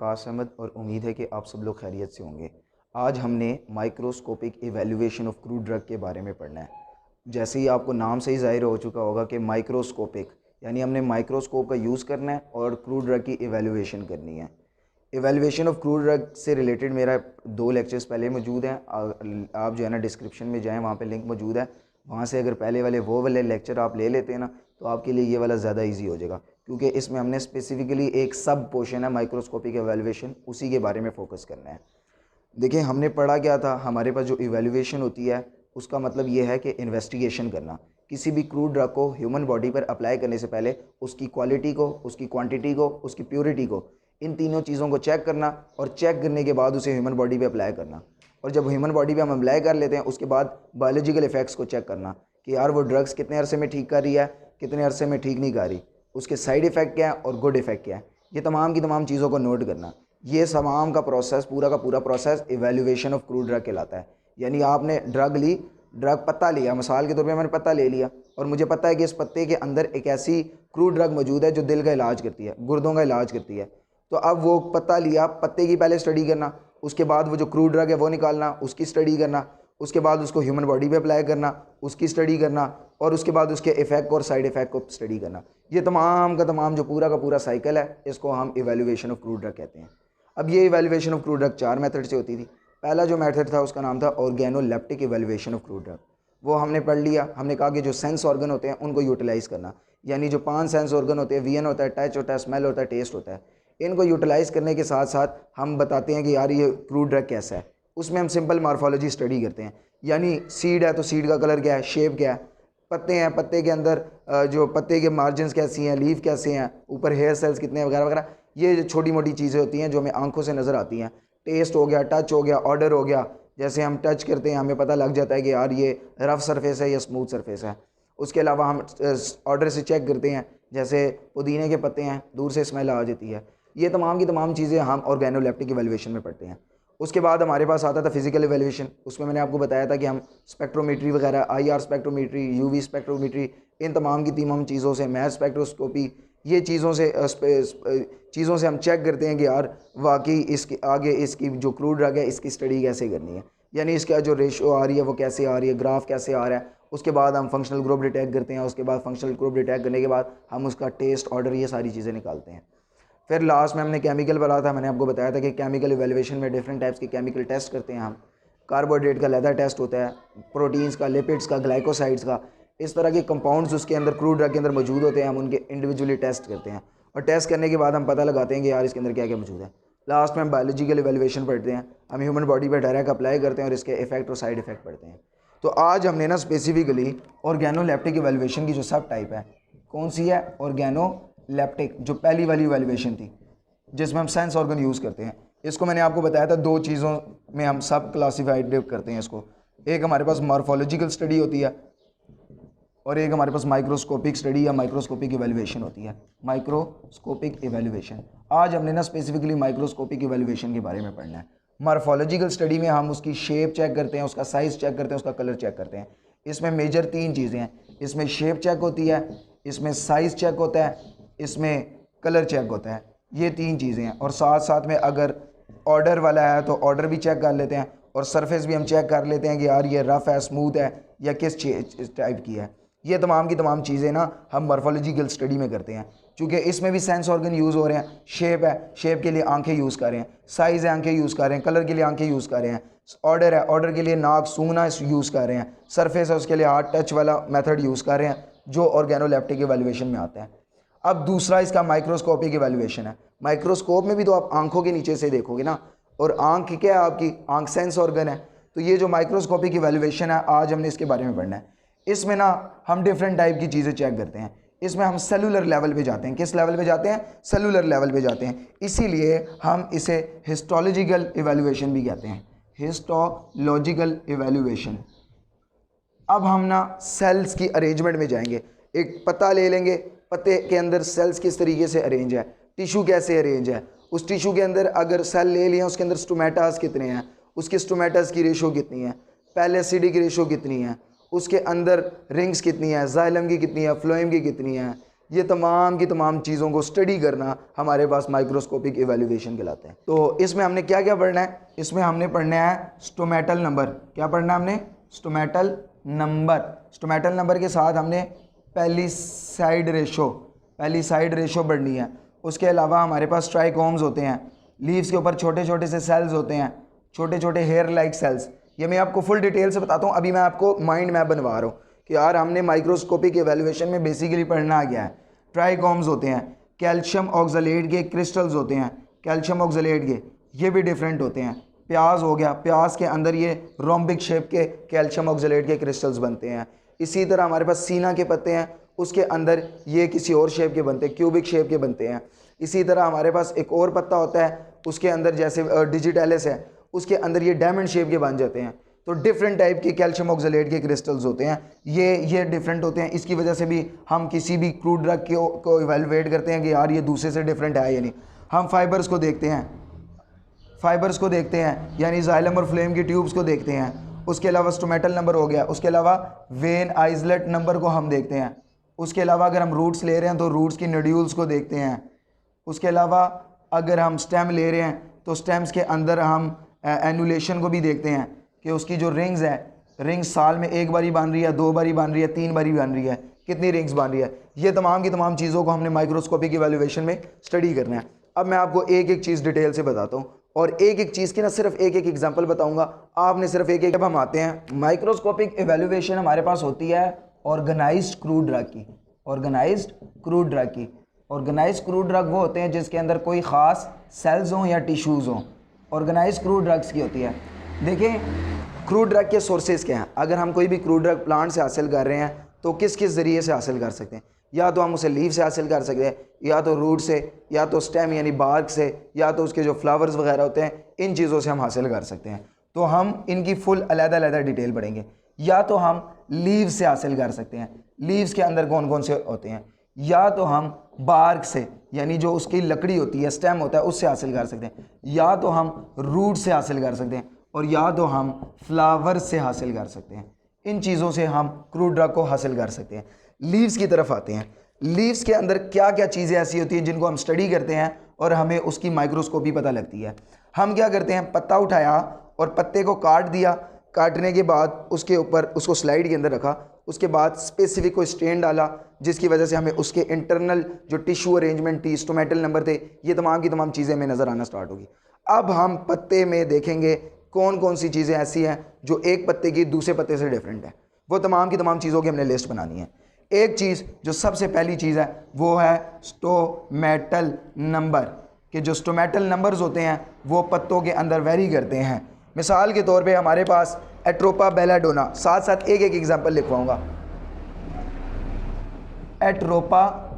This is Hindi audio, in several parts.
आकाश अहमद और उम्मीद है कि आप सब लोग खैरियत से होंगे। आज हमने microscopic evaluation of crude drug के बारे में पढ़ना है। जैसे ही आपको नाम से ही ज़ाहिर हो चुका होगा कि माइक्रोस्कोपिक यानी हमने माइक्रोस्कोप का यूज़ करना है और क्रूड ड्रग की इवैल्यूएशन करनी है। इवैल्यूएशन ऑफ क्रूड ड्रग से रिलेटेड मेरा 2 लेक्चर्स पहले मौजूद हैं। आप जो है ना डिस्क्रिप्शन में जाएँ, वहाँ पे लिंक मौजूद है। वहाँ से अगर पहले वाले वो वाले लेक्चर आप ले लेते हैं ना, तो आपके लिए ये वाला ज़्यादा इजी हो जाएगा, क्योंकि इसमें हमने स्पेसिफिकली एक सब पोर्शन है माइक्रोस्कोपिक इवैल्यूएशन, उसी के बारे में फोकस करना है। देखिए हमने पढ़ा क्या था, हमारे पास जो इवैल्यूएशन होती है उसका मतलब ये है कि इन्वेस्टिगेशन करना। किसी भी क्रूड ड्रग को ह्यूमन बॉडी पर अप्लाई करने से पहले उसकी क्वालिटी को, उसकी क्वांटिटी को, उसकी प्योरिटी को, इन तीनों चीज़ों को चेक करना और चेक करने के बाद उसे ह्यूमन बॉडी पे अप्लाई करना। और जब ह्यूमन बॉडी पे हम अप्लाई कर लेते हैं उसके बाद बायोलॉजिकल इफेक्ट्स को चेक करना कि यार वो ड्रग्स कितने अरसे में ठीक कर रही है, कितने अरसे में ठीक नहीं कर रही, उसके साइड इफ़ेक्ट क्या है और गुड इफ़ेक्ट क्या है। ये तमाम की तमाम चीज़ों को नोट करना, ये तमाम का प्रोसेस, पूरा का पूरा process evaluation of crude drug कहलाता है। यानी आपने ड्रग ली, ड्रग पत्ता लिया, मिसाल के तौर पे मैंने पत्ता ले लिया और मुझे पता है कि इस पत्ते के अंदर एक ऐसी क्रूड ड्रग मौजूद है जो दिल का इलाज करती है, गुर्दों का इलाज करती है। तो अब वो पत्ता लिया, पत्ते की पहले स्टडी करना, उसके बाद वो जो क्रूड ड्रग है वो निकालना, उसकी स्टडी करना, उसके बाद उसको ह्यूमन बॉडी पे अप्लाई करना, उसकी स्टडी करना, और उसके बाद उसके इफेक्ट और साइड इफेक्ट को स्टडी करना। ये तमाम का तमाम जो पूरा का पूरा साइकिल है, इसको हम इवैल्यूएशन ऑफ क्रूड ड्रग कहते हैं। अब ये evaluation of crude drug 4 method से होती थी। पहला जो मेथड था उसका नाम था organoleptic evaluation of crude drug. वो हमने पढ़ लिया। हमने कहा कि जो सेंस ऑर्गन होते हैं उनको यूटिलाइज़ करना, यानी जो 5 सेंस ऑर्गन होते हैं, विजन होता है, टच होता है, स्मेल होता है, टेस्ट होता है, इनको यूटिलाइज़ करने के साथ साथ हम बताते हैं कि यार ये क्रूड ड्रग कैसा है। उसमें हम सिंपल मार्फोलॉजी स्टडी करते हैं, यानी सीड है तो सीड का कलर क्या है, शेप क्या है, पत्ते हैं, पत्ते के अंदर जो पत्ते के मार्जिन्स कैसी हैं, लीफ कैसे हैं, ऊपर हेयर सेल्स कितने हैं, वगैरह वगैरह। ये जो छोटी मोटी चीज़ें होती हैं जो हमें आंखों से नज़र आती हैं। टेस्ट हो गया, टच हो गया, ऑर्डर हो गया। जैसे हम टच करते हैं हमें पता लग जाता है कि यार ये रफ़ सरफेस है या स्मूथ सरफेस है। उसके अलावा हम ऑर्डर से चेक करते हैं, जैसे पुदीने के पत्ते हैं, दूर से स्मेल आ जाती है। ये तमाम की तमाम चीज़ें हम ऑर्गेनोलेप्टिक इवैल्यूएशन में पढ़ते हैं। उसके बाद हमारे पास आता था फिजिकल इवैल्यूएशन। उसमें मैंने आपको बताया था कि हम स्पेक्ट्रोमेट्री वगैरह, IR स्पेक्ट्रोमेट्री, UV स्पेक्ट्रोमेट्री, इन तमाम की तमाम चीज़ों से, मैथ स्पेक्ट्रोस्कोपी, ये चीज़ों से हम चेक करते हैं कि यार वाकई इसके आगे इसकी जो क्रूड ड्रग है इसकी स्टडी कैसे करनी है, यानी इसका जो रेशो आ रही है वो कैसे आ रही है, ग्राफ कैसे आ रहा है। उसके बाद हम फंक्शनल ग्रुप डिटेक्ट करते हैं। उसके बाद फंक्शनल ग्रुप डिटेक्ट करने के बाद हम उसका टेस्ट, ऑर्डर, ये सारी चीज़ें निकालते हैं। फिर लास्ट में हमने केमिकल पढ़ा था। मैंने आपको बताया था कि केमिकल इवैल्यूएशन में डिफरेंट टाइप्स के केमिकल टेस्ट करते हैं हम। कार्बोहाइड्रेट का लेदर टेस्ट होता है, प्रोटीन्स का, लिपिड्स का, ग्लाइकोसाइड्स का, इस तरह के कंपाउंड्स उसके अंदर क्रूड ड्रग के अंदर मौजूद होते हैं। हम उनके इंडिविजुअली टेस्ट करते हैं और टेस्ट करने के बाद हम पता लगाते हैं कि यार इसके अंदर क्या क्या मौजूद है। लास्ट में हम बायोलॉजिकल इवैल्यूएशन पढ़ते हैं। हम ह्यूमन बॉडी पर डायरेक्ट अप्लाई करते हैं और इसके इफेक्ट और साइड इफेक्ट पढ़ते हैं। तो आज हमने ना स्पेसिफिकली ऑर्गेनोलेप्टिक इवैल्यूएशन की जो सब टाइप है, कौन सी है, ऑर्गेनोलेप्टिक, जो पहली वाली इवैल्यूएशन थी जिसमें हम सेंस ऑर्गन यूज़ करते हैं। इसको मैंने आपको बताया था 2 चीज़ों में हम सब क्लासीफाइड करते हैं इसको। एक हमारे पास मॉर्फोलॉजिकल स्टडी होती है और एक हमारे पास माइक्रोस्कोपिक स्टडी या माइक्रोस्कोपिक इवैल्यूएशन होती है। माइक्रोस्कोपिक इवैल्यूएशन, आज हमने ना स्पेसिफिकली माइक्रोस्कोपिक इवैल्यूएशन के बारे में पढ़ना है। मॉर्फोलॉजिकल स्टडी में हम उसकी शेप चेक करते हैं, उसका साइज़ चेक करते हैं, उसका कलर चेक करते हैं। इसमें मेजर 3 चीज़ें हैं। इसमें शेप चेक होती है, इसमें साइज़ चेक होता है, इसमें कलर चेक होता है। ये 3 चीज़ें हैं। और साथ साथ में अगर ऑर्डर वाला है तो ऑर्डर भी चेक कर लेते हैं और सरफेस भी हम चेक कर लेते हैं कि यार ये रफ़ है, स्मूथ है या किस टाइप की है। ये तमाम की तमाम चीज़ें ना हम मॉर्फोलॉजिकल स्टडी में करते हैं। चूँकि इसमें भी सेंस ऑर्गन यूज़ हो रहे हैं। शेप है, शेप के लिए आंखें यूज़ कर रहे हैं। साइज़ है, आंखें यूज़ कर रहे हैं। कलर के लिए आंखें यूज़ कर रहे हैं। ऑर्डर है, ऑर्डर के लिए नाक, सूंघना यूज़ कर रहे हैं। सरफेस है, उसके लिए हाथ टच वाला मेथड यूज़ कर रहे हैं, जो ऑर्गेनोलेप्टिक इवैल्यूएशन में आता है। अब दूसरा इसका माइक्रोस्कोपिक इवैल्यूएशन है। माइक्रोस्कोप में भी तो आप आंखों के नीचे से देखोगे ना, और आंख क्या है आपकी, आंख सेंस ऑर्गन है। तो ये जो माइक्रोस्कोपिक इवैल्यूएशन है, आज हमने इसके बारे में पढ़ना है। इसमें ना हम डिफरेंट टाइप की चीज़ें चेक करते हैं। इसमें हम सेलुलर लेवल पे जाते हैं। किस लेवल पे जाते हैं? सेलुलर लेवल पे जाते हैं। इसीलिए हम इसे हिस्टोलॉजिकल इवैल्यूएशन भी कहते हैं। Histological evaluation. अब हम ना सेल्स की अरेंजमेंट में जाएंगे। एक पत्ता ले लेंगे, पत्ते के अंदर सेल्स किस तरीके से अरेंज है, टिशू कैसे अरेंज है, उस टिशू के अंदर अगर सेल ले लिया उसके अंदर स्टोमेटास कितने हैं, उसके स्टोमेटास की रेशो कितनी है, पैलेसिडी की रेशो कितनी है, उसके अंदर रिंग्स कितनी है, जाइलम की कितनी है, फ्लोएम की कितनी है, ये तमाम की तमाम चीज़ों को स्टडी करना हमारे पास माइक्रोस्कोपिक इवैल्यूएशन कहलाते हैं। तो इसमें हमने क्या क्या पढ़ना है? इसमें हमने पढ़ना है स्टोमेटल नंबर। क्या पढ़ना है हमने? Stomatal number. स्टोमेटल नंबर के साथ हमने पैलीसाइड रेशो पढ़नी है। उसके अलावा हमारे पास ट्राइकोम्स होते हैं, लीव्स के ऊपर छोटे छोटे से सेल्स होते हैं, छोटे छोटे हेयर लाइक सेल्स। ये मैं आपको फुल डिटेल से बताता हूँ, अभी मैं आपको माइंड मैप बनवा रहा हूँ कि यार हमने माइक्रोस्कोपिक एवेल्यूएशन में बेसिकली पढ़ना क्या है। ट्राइकोम्स होते हैं, कैल्शियम ऑक्सलेट के क्रिस्टल्स होते हैं, कैल्शियम ऑक्सलेट के, ये भी डिफरेंट होते हैं। प्याज हो गया, प्याज के अंदर ये रोम्बिक शेप के कैल्शियम ऑक्सलेट के क्रिस्टल्स बनते हैं। इसी तरह हमारे पास सीना के पत्ते हैं, उसके अंदर ये किसी और शेप के बनते हैं, क्यूबिक शेप के बनते हैं। इसी तरह हमारे पास एक और पत्ता होता है, उसके अंदर जैसे डिजिटैलिस है, उसके अंदर ये डायमंड शेप के बन जाते हैं। तो डिफरेंट टाइप के कैल्शियम ऑक्सलेट के क्रिस्टल्स होते हैं, ये डिफरेंट होते हैं। इसकी वजह से भी हम किसी भी क्रूड ड्रग को इवेलुएट करते हैं कि यार ये दूसरे से डिफरेंट है या नहीं। हम फाइबर्स को देखते हैं, यानी जाइलम और फ्लेम की ट्यूब्स को देखते हैं। उसके अलावा स्टोमेटल नंबर हो गया, उसके अलावा वेन आइसलेट नंबर को हम देखते हैं। उसके अलावा अगर हम रूट्स ले रहे हैं तो रूट्स की नड्यूल्स को देखते हैं। उसके अलावा अगर हम स्टेम ले रहे हैं तो स्टेम्स के अंदर हम एनुलेशन को भी देखते हैं कि उसकी जो रिंग्स है, रिंग्स साल में एक बारी बन रही है, 2 बारी बन रही है, 3 बारी बन रही है, कितनी रिंग्स बन रही है। ये तमाम की तमाम चीज़ों को हमने माइक्रोस्कोपिक इवैल्यूएशन में स्टडी करना है। अब मैं आपको एक एक चीज़ डिटेल से बताता हूँ और एक एक चीज़ की ना सिर्फ एक एक एग्जाम्पल बताऊँगा, आपने सिर्फ एक एक। जब हम आते हैं माइक्रोस्कोपिक इवैल्यूएशन हमारे पास होती है ऑर्गेनाइज्ड क्रूड ड्रग की। ऑर्गेनाइज्ड क्रूड ड्रग वो होते हैं जिसके अंदर कोई ख़ास सेल्स हों या टिश्यूज़ हों। ऑर्गेनाइज्ड क्रूड ड्रग्स की होती है। देखें क्रूड ड्रग के सोर्सेज क्या हैं। अगर हम कोई भी क्रूड ड्रग प्लांट से हासिल कर रहे हैं तो किस किस ज़रिए से हासिल कर सकते हैं? या तो हम उसे लीव से हासिल कर सकते हैं, या तो रूट से, या तो स्टेम यानी बार्क से, या तो उसके जो फ्लावर्स वगैरह होते हैं, इन चीज़ों से हम हासिल कर सकते हैं। तो हम इनकी फुल अलग-अलग डिटेल पढ़ेंगे। या तो हम लीव से हासिल कर सकते हैं, लीव्स के अंदर कौन कौन से होते हैं। या तो हम बार्क से, यानी जो उसकी लकड़ी होती है, स्टेम होता है, उससे हासिल कर सकते हैं। या तो हम रूट से हासिल कर सकते हैं, और या तो हम फ्लावर से हासिल कर सकते हैं। इन चीज़ों से हम क्रूड ड्रग को हासिल कर सकते हैं। लीव्स की तरफ आते हैं। लीव्स के अंदर क्या क्या चीज़ें ऐसी होती हैं जिनको हम स्टडी करते हैं और हमें उसकी माइक्रोस्कोपी पता लगती है। हम क्या करते हैं, पत्ता उठाया और पत्ते को काट दिया, काटने के बाद उसके ऊपर उसको स्लाइड के अंदर रखा, उसके बाद स्पेसिफिक कोई स्टेन डाला जिसकी वजह से हमें उसके इंटरनल जो टिश्यू अरेंजमेंट थी, स्टोमेटल नंबर थे, ये तमाम की तमाम चीज़ें हमें नज़र आना स्टार्ट होगी। अब हम पत्ते में देखेंगे कौन कौन सी चीज़ें ऐसी हैं जो एक पत्ते की दूसरे पत्ते से डिफरेंट है। वो तमाम की तमाम चीज़ों की हमने लिस्ट बनानी है। एक चीज़ जो सबसे पहली चीज़ है वो है स्टोमेटल नंबर, कि जो स्टोमेटल नंबर्स होते हैं वो पत्तों के अंदर वेरी करते हैं। मिसाल के तौर पे हमारे पास एट्रोपा बेलाडोना, साथ साथ एक एक एग्जांपल लिखवाऊंगा। एट्रोपा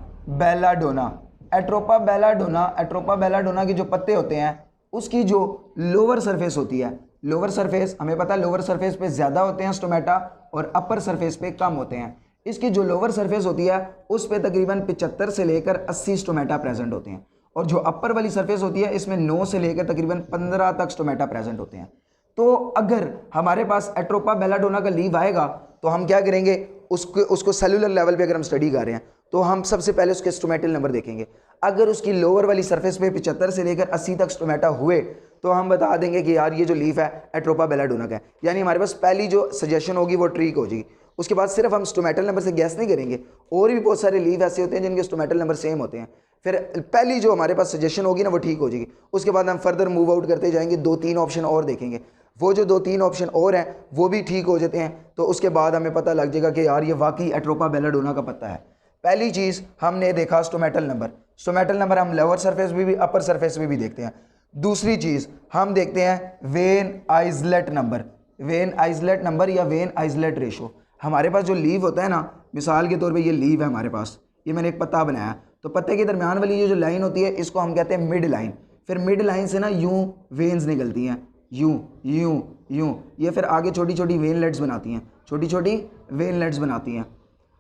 बेलाडोना के जो पत्ते होते हैं उसकी जो लोअर सरफेस होती है, लोअर सरफेस हमें पता है लोअर सरफेस पे ज़्यादा होते हैं स्टोमेटा और अपर सरफेस पे कम होते हैं। इसकी जो लोअर सरफेस होती है उस पे तकरीबन 75 से लेकर 80 स्टोमेटा प्रेजेंट होते हैं, और जो अपर वाली सरफेस होती है इसमें 9 से लेकर तकरीबन 15 तक स्टोमेटा प्रेजेंट होते हैं। तो अगर हमारे पास एट्रोपा बेलाडोना का लीव आएगा तो हम क्या करेंगे, उसको सेलुलर लेवल पे अगर हम स्टडी कर रहे हैं तो हम सबसे पहले उसके स्टोमेटल नंबर देखेंगे। अगर उसकी लोअर वाली सरफेस पे 75 से लेकर 80 तक स्टोमेटा हुए तो हम बता देंगे कि यार ये जो लीफ है एट्रोपा बेलाडोना का है। यानी हमारे पास पहली जो सजेशन होगी वो ट्रिक हो जाएगी। उसके बाद सिर्फ हम स्टोमेटल नंबर से गैस नहीं करेंगे, और भी बहुत सारे लीव ऐसे होते हैं जिनके स्टोमेटल नंबर सेम होते हैं। फिर पहली जो हमारे पास सजेशन होगी ना वो ठीक हो जाएगी। उसके बाद हम फर्दर मूव आउट करते जाएंगे, 2-3 ऑप्शन और देखेंगे, वो जो 2-3 ऑप्शन और हैं वो भी ठीक हो जाते हैं। तो उसके बाद हमें पता लग जाएगा कि यार ये वाकई एट्रोपा बेलाडोना का पत्ता है। पहली चीज़ हमने देखा स्टोमेटल नंबर। स्टोमेटल नंबर हम लोअर सरफेस में भी अपर सरफेस में भी देखते हैं। दूसरी चीज़ हम देखते हैं when islet number. When islet number या वेन आइसलेट रेशो। हमारे पास जो लीव होता है ना, मिसाल के तौर पे ये लीव है हमारे पास, ये मैंने एक पत्ता बनाया, तो पत्ते के दरमियान वाली ये जो लाइन होती है इसको हम कहते हैं मिड लाइन। फिर मिड लाइन से ना यूं वेन्स निकलती हैं, यूं यूं यूं, ये फिर आगे छोटी छोटी वेनलेट्स बनाती हैं, छोटी छोटी वेनलेट्स बनाती हैं।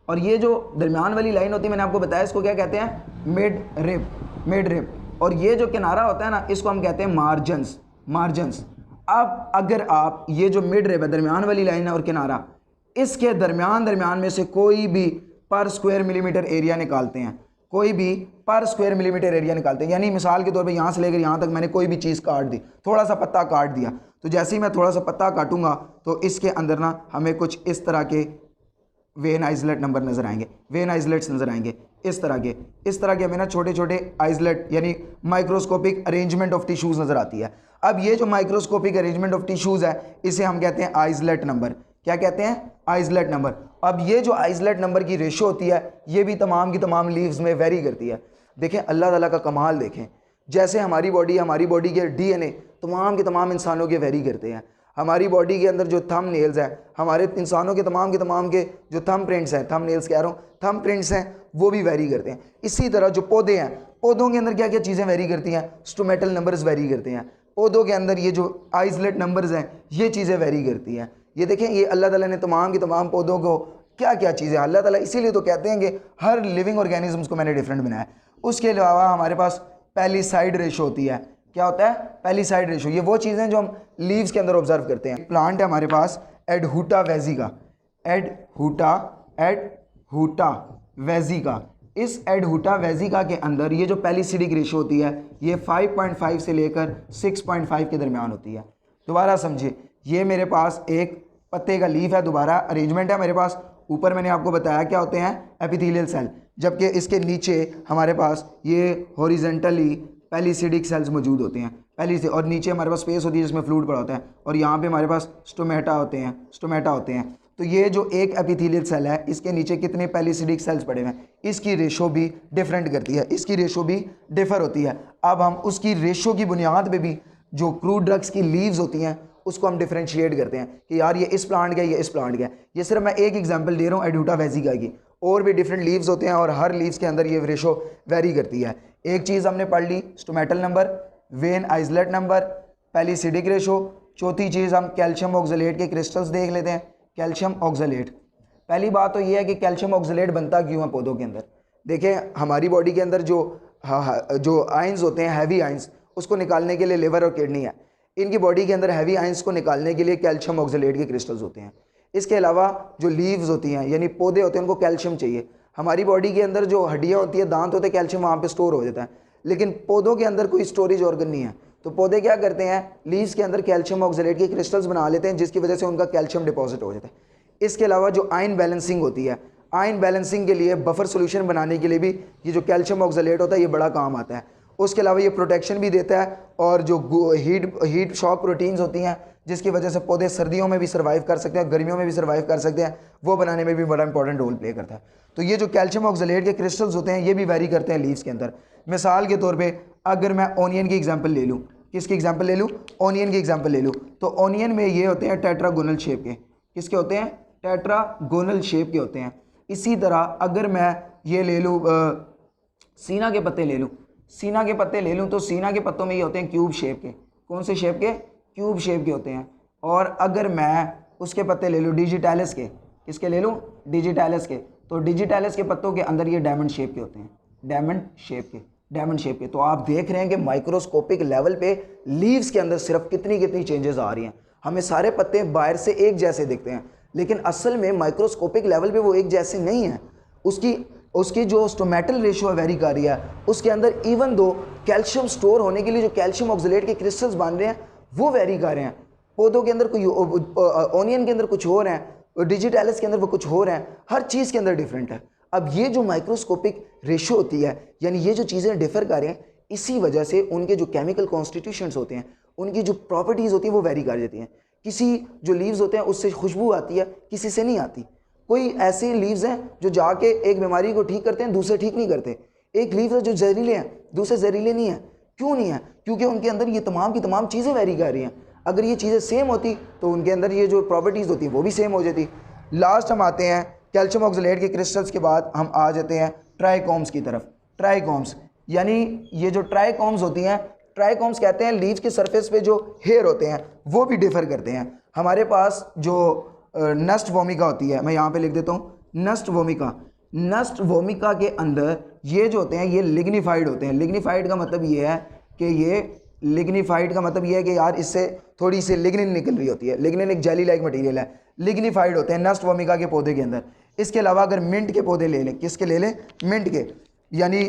और ये जो दरमियान वाली लाइन होती है मैंने आपको बताया इसको क्या कहते हैं, मिड रिब, मिड रिब। और ये जो किनारा होता है ना इसको हम कहते हैं मार्जिन्स, मार्जिन्स। अब अगर आप ये जो मिड रिब है, दरमियान वाली लाइन है और किनारा, इसके दरमियान में से कोई भी पर स्क्वायर मिलीमीटर एरिया निकालते हैं, कोई भी पर स्क्वायर मिलीमीटर एरिया निकालते हैं, यानी मिसाल के तौर पे यहाँ से लेकर यहाँ तक मैंने कोई भी चीज़ काट दी, थोड़ा सा पत्ता काट दिया, तो जैसे ही मैं थोड़ा सा पत्ता काटूंगा तो इसके अंदर ना हमें कुछ इस तरह के वेन आइसोलेट नंबर नज़र आएंगे, वेन आइसोलेट्स नज़र आएंगे, इस तरह के हमें ना छोटे छोटे आइसोलेट यानी माइक्रोस्कोपिक अरेंजमेंट ऑफ टिश्यूज़ नज़र आती है। अब ये जो माइक्रोस्कोपिक अरेंजमेंट ऑफ टिश्यूज़ है इसे हम कहते हैं आइसोलेट नंबर। क्या कहते हैं? Isolate number. अब ये जो आइसोलेट नंबर की रेशो होती है ये भी तमाम की तमाम लीव्स में वेरी करती है। देखें अल्लाह ताला का कमाल देखें, जैसे हमारी बॉडी के डीएनए तमाम के तमाम इंसानों के वेरी करते हैं। हमारी बॉडी के अंदर जो थंब नेल्स हैं, हमारे इंसानों के तमाम के जो थंब प्रिंट्स हैं, थंब नेल्स कह रहा हूँ, थंब प्रिंट्स हैं, वो भी वेरी करते हैं। इसी तरह जो पौधे हैं, पौधों के अंदर क्या क्या चीज़ें वेरी करती हैं? स्टोमेटल नंबर्स वेरी करते हैं। पौधों के अंदर ये जो आइसोलेट नंबर्स हैं ये चीज़ें वेरी करती हैं। ये देखें, ये अल्लाह ताला ने तमाम की तमाम पौधों को क्या क्या चीज़ें, अल्लाह ताला इसीलिए तो कहते हैं कि हर लिविंग ऑर्गेनिजम्स को मैंने डिफरेंट बनाया। उसके अलावा हमारे पास पेलिसाइड रेशो होती है। क्या होता है? पेलिसाइड रेशो। ये वो चीज़ें जो हम लीव्स के अंदर ऑब्जर्व करते हैं। प्लांट है हमारे पास एडहूटा वेजिका, एडहूटा वेजिका। इस एडहूटा वेजिका के अंदर ये जो पेलिसिडिक रेशो होती है ये 5.5 से लेकर 6.5 के दरमियान होती है। दोबारा समझिए, ये मेरे पास एक पत्ते का लीफ है, दोबारा अरेंजमेंट है मेरे पास। ऊपर मैंने आपको बताया क्या होते हैं? एपिथेलियल सेल, जबकि इसके नीचे हमारे पास ये हॉरिजेंटली पेलिसिडिक सेल्स मौजूद होते हैं पहली से, और नीचे हमारे पास स्पेस होती है जिसमें फ्लूइड पड़ा होता है, और यहाँ पे हमारे पास स्टोमेटा होते हैं। तो ये जो एक एपिथेलियल सेल है इसके नीचे कितने पेलिसिडिक सेल्स पड़े हुए हैं, इसकी रेशो भी डिफरेंट करती है, इसकी रेशो भी डिफर होती है। अब हम उसकी रेशो की बुनियाद पे भी जो क्रूड ड्रग्स की लीव्स होती हैं उसको हम डिफरेंशिएट करते हैं कि यार ये इस प्लांट का, ये इस प्लांट का। ये सिर्फ मैं एक एग्जांपल दे रहा हूँ एडहूटा वेजिका की, और भी डिफरेंट लीव्स होते हैं और हर लीव्स के अंदर ये रेशो वेरी करती है। एक चीज़ हमने पढ़ ली stomatal number, vein islet number, palisadic ratio. चौथी चीज़ हम कैल्शियम ऑक्सलेट के क्रिस्टल्स देख लेते हैं। कैल्शियम ऑक्सलेट, पहली बात तो ये है कि कैल्शियम ऑक्सलेट बनता क्यों है पौधों के अंदर। देखें हमारी बॉडी के अंदर जो आयंस होते हैं, हैवी आयंस, उसको निकालने के लिए लिवर और किडनी है। इनकी बॉडी के अंदर हैवी आयंस को निकालने के लिए कैल्शियम ऑक्सलेट के क्रिस्टल्स होते हैं। इसके अलावा जो लीव्स होती हैं यानी पौधे होते हैं उनको कैल्शियम चाहिए। हमारी बॉडी के अंदर जो हड्डियाँ होती है, दांत होते हैं, कैल्शियम वहाँ पे स्टोर हो जाता है, लेकिन पौधों के अंदर कोई स्टोरेज ऑर्गन नहीं है। तो पौधे क्या करते हैं, लीव्स के अंदर कैल्शियम ऑक्सलेट के क्रिस्टल्स बना लेते हैं जिसकी वजह से उनका कैल्शियम डिपॉजिट हो जाता है। इसके अलावा जो आयन बैलेंसिंग होती है, आयन बैलेंसिंग के लिए बफर सोल्यूशन बनाने के लिए भी ये जो कैल्शियम ऑक्सलेट होता है ये बड़ा काम आता है। उसके अलावा ये प्रोटेक्शन भी देता है, और जो हीट शॉक प्रोटीन्स होती हैं जिसकी वजह से पौधे सर्दियों में भी सर्वाइव कर सकते हैं, गर्मियों में भी सर्वाइव कर सकते हैं, वो बनाने में भी बड़ा इंपॉर्टेंट रोल प्ले करता है। तो ये जो कैल्शियम ऑक्सलेट के क्रिस्टल्स होते हैं ये भी वेरी करते हैं लीव्स के अंदर। मिसाल के तौर पे अगर मैं ऑनियन की एग्जांपल ले लूँ, किसकी एग्जांपल ले लूँ? ऑनियन की एग्जांपल ले लूँ, तो ऑनियन में ये होते हैं टेट्रागोनल शेप के। किसके होते हैं? टेट्रागोनल शेप के होते हैं। इसी तरह अगर मैं ये ले लूँ सीना के पत्ते ले लूँ, सीना के पत्ते ले लूँ तो सीना के पत्तों में ये होते हैं क्यूब शेप के। कौन से शेप के? क्यूब शेप के होते हैं। और अगर मैं उसके पत्ते ले लूँ डिजिटैलिस के, किसके ले लूँ? डिजिटैलिस के, तो डिजिटैलिस के पत्तों के अंदर ये डायमंड शेप के होते हैं, डायमंड शेप के। तो आप देख रहे हैं कि माइक्रोस्कोपिक लेवल पे लीव्स के अंदर सिर्फ कितनी चेंजेस आ रही हैं। हमें सारे पत्ते बाहर से एक जैसे दिखते हैं, लेकिन असल में माइक्रोस्कोपिक लेवल पे वो एक जैसे नहीं है। उसकी जो स्टोमेटल रेशियो वेरी कर रही है, उसके अंदर इवन दो कैल्शियम स्टोर होने के लिए जो कैल्शियम ऑक्सलेट के क्रिस्टल्स बन रहे हैं वो वेरी कर रहे हैं। पौधों के अंदर कोई, ऑनियन के अंदर कुछ हो रहा है, डिजिटैलिस के अंदर वो कुछ हो रहा है, हर चीज़ के अंदर डिफरेंट है। अब ये जो माइक्रोस्कोपिक रेशियो होती है, यानी ये जो चीज़ें डिफर कर रहे हैं, इसी वजह से उनके जो केमिकल कॉन्स्टिट्यूशंस होते हैं, उनकी जो प्रॉपर्टीज़ होती हैं वो वेरी कर जाती हैं। किसी जो लीव्स होते हैं उससे खुशबू आती है, किसी से नहीं आती। कोई ऐसे लीव्स हैं जो जाके एक बीमारी को ठीक करते हैं, दूसरे ठीक नहीं करते। एक लीव्स है जो जहरीले हैं, दूसरे जहरीले नहीं हैं। क्यों नहीं है? क्योंकि उनके अंदर ये तमाम की तमाम चीज़ें वेरी कर रही हैं। अगर ये चीज़ें सेम होती तो उनके अंदर ये जो प्रॉपर्टीज़ होती वो भी सेम हो जाती। लास्ट हम आते हैं कैल्शियम ऑक्सलेट के क्रिस्टल्स के बाद हम आ जाते हैं ट्राइकोम्स की तरफ। ट्राइकोम्स यानी ये जो ट्राइकोम्स होती हैं, ट्राइकोम्स कहते हैं लीव्स के सरफेस पे जो हेयर होते हैं वो भी डिफर करते हैं। हमारे पास जो नस्ट वोमिका होती है, मैं यहाँ पे लिख देता हूँ नस्ट वोमिका के अंदर ये जो होते हैं ये लिग्निफाइड होते हैं। लिग्निफाइड का मतलब ये है कि यार इससे थोड़ी सी लिग्निन निकल रही होती है। लिग्निन एक जेली लाइक मटेरियल है। लिग्निफाइड होते हैं नस्ट वोमिका के पौधे के अंदर। इसके अलावा अगर मिंट के पौधे ले लें, किसके ले लें, मिंट के, यानी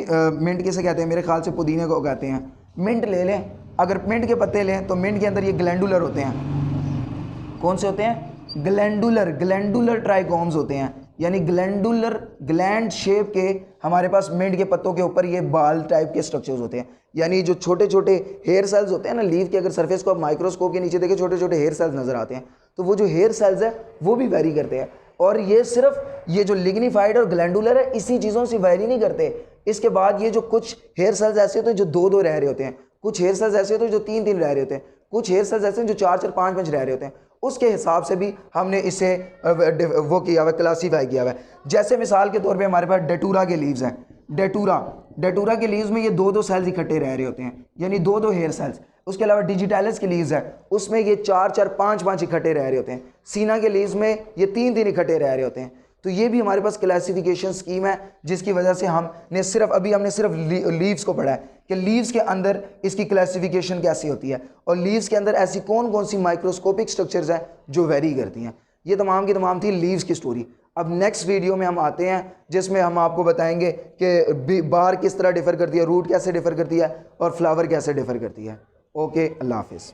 मिंट किसे कहते हैं, मेरे ख्याल से पुदीने को कहते हैं। मिंट ले लें, अगर मिंट के पत्ते लें तो मिंट के अंदर ये ग्लैंडुलर होते हैं। कौन से होते हैं, ग्लैंडुलर, ग्लैंडुलर ट्राइकोम्स होते हैं, यानी ग्लैंडुलर ग्लैंड शेप के हमारे पास मिंट के पत्तों के ऊपर ये बाल टाइप के स्ट्रक्चर्स होते हैं। यानी जो छोटे छोटे हेयर सेल्स होते हैं ना लीफ के, अगर सरफेस को आप माइक्रोस्कोप के नीचे देखें छोटे छोटे हेयर सेल्स नजर आते हैं, तो वो जो हेयर सेल्स है वो भी वेरी करते हैं। और ये सिर्फ ये जो लिग्निफाइड और ग्लैंडुलर है इसी चीज़ों से वेरी नहीं करते। इसके बाद ये जो कुछ हेयर सेल्स ऐसे होते हैं जो दो दो रह रहे होते हैं, कुछ हेयर सेल्स ऐसे होते हैं जो तीन तीन रह रहे होते हैं, कुछ हेयर सेल्स ऐसे हैं जो चार चार पाँच पाँच रह रहे होते हैं। उसके हिसाब से भी हमने इसे वो किया हुआ, क्लासीफाई किया हुआ है। जैसे मिसाल के तौर पे हमारे पास डेटूरा के लीव्स हैं, डेटूरा के लीव्स में ये दो दो सेल्स इकट्ठे रह रहे होते हैं, यानी दो दो हेयर सेल्स। उसके अलावा डिजिटैलिस के लीव्स है, उसमें ये चार चार पाँच पाँच इकट्ठे रह रहे होते हैं। सीना के लीव्स में ये तीन तीन इकट्ठे रह रहे होते हैं। तो ये भी हमारे पास क्लासिफिकेशन स्कीम है, जिसकी वजह से हमने सिर्फ लीव्स को पढ़ा है कि लीव्स के अंदर इसकी क्लासिफिकेशन कैसी होती है, और लीव्स के अंदर ऐसी कौन कौन सी माइक्रोस्कोपिक स्ट्रक्चर्स हैं जो वेरी करती हैं। ये तमाम की तमाम थी लीव्स की स्टोरी। अब नेक्स्ट वीडियो में हम आते हैं जिसमें हम आपको बताएंगे कि बार किस तरह डिफ़र करती है, रूट कैसे डिफ़र करती है, और फ्लावर कैसे डिफ़र करती है। ओके, अल्लाह हाफिज़।